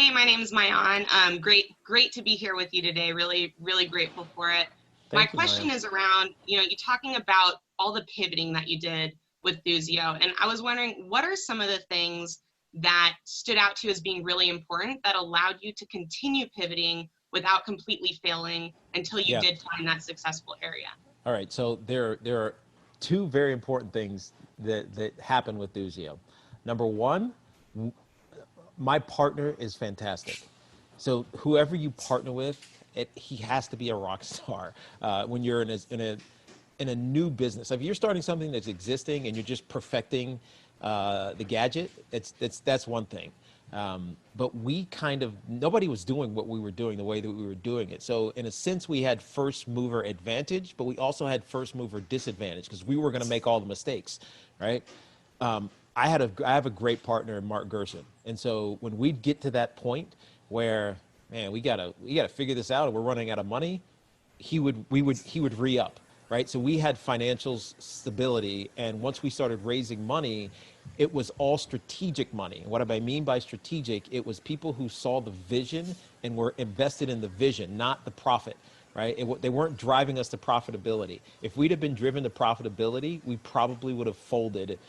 Hey, my name is Maayan. Great to be here with you today. Really grateful for it. My Thank you, Maya. question is around, you talking about all the pivoting that you did with Thuzio, and I was wondering, what are some of the things that stood out to you as being really important that allowed you to continue pivoting without completely failing until you Yeah. did find that successful area? All right. So there are two very important things that happen with Thuzio. Number one, my partner is fantastic. So whoever you partner with, he has to be a rock star. When you're in a new business, if you're starting something that's existing and you're just perfecting the gadget, that's one thing. But we kind of nobody was doing what we were doing the way that we were doing it. So in a sense, we had first mover advantage, but we also had first mover disadvantage because we were going to make all the mistakes, right? I have a great partner in Mark Gerson, and so when we'd get to that point where, man, we gotta figure this out, and we're running out of money, he would re-up, right? So we had financial stability, and once we started raising money, it was all strategic money. And what I mean by strategic, it was people who saw the vision and were invested in the vision, not the profit, right? They weren't driving us to profitability. If we'd have been driven to profitability, we probably would have folded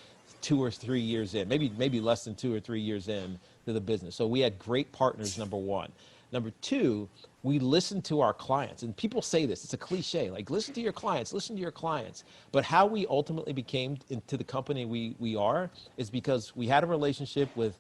2 or 3 years in, maybe less than 2 or 3 years in to the business. So we had great partners, number one. Number two, we listened to our clients. And people say this, it's a cliche, like listen to your clients, listen to your clients. But how we ultimately became into the company we are is because we had a relationship with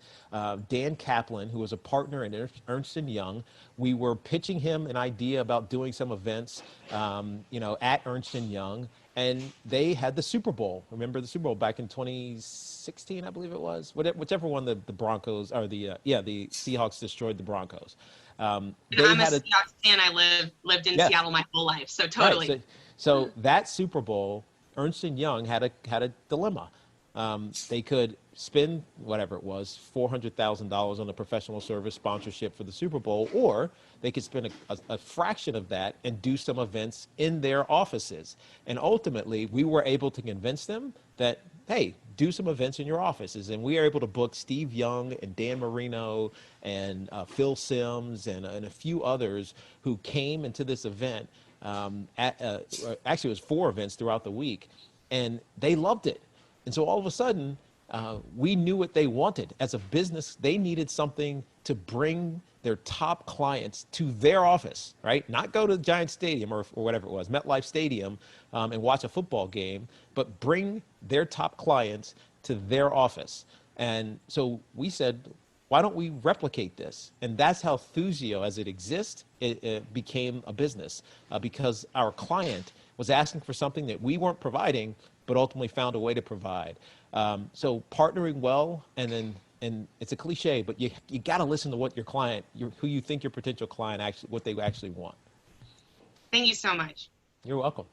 Dan Kaplan, who was a partner in Ernst & Young. We were pitching him an idea about doing some events, at Ernst & Young. And they had the Super Bowl. Remember the Super Bowl back in 2016, I believe it was. Whichever one the Broncos or the Seahawks destroyed the Broncos. And They I'm a had a Seahawks fan. I lived in Yes, Seattle my whole life, so right. totally. So that Super Bowl, Ernst and Young had a dilemma. They could spend whatever it was, $400,000 on a professional service sponsorship for the Super Bowl, or they could spend a fraction of that and do some events in their offices. And ultimately, we were able to convince them that, hey, do some events in your offices. And we were able to book Steve Young and Dan Marino and Phil Sims and a few others who came into this event. Actually, it was 4 events throughout the week, and they loved it. And so all of a sudden, we knew what they wanted. As a business, they needed something to bring their top clients to their office, right? Not go to Giant Stadium or whatever it was, MetLife Stadium, and watch a football game, but bring their top clients to their office. And so we said, why don't we replicate this? And that's how Thuzio, as it exists, it became a business because our client was asking for something that we weren't providing, but ultimately found a way to provide. So partnering well, and it's a cliche, but you got to listen to what your client, who you think your potential client actually, what they actually want. Thank you so much. You're welcome.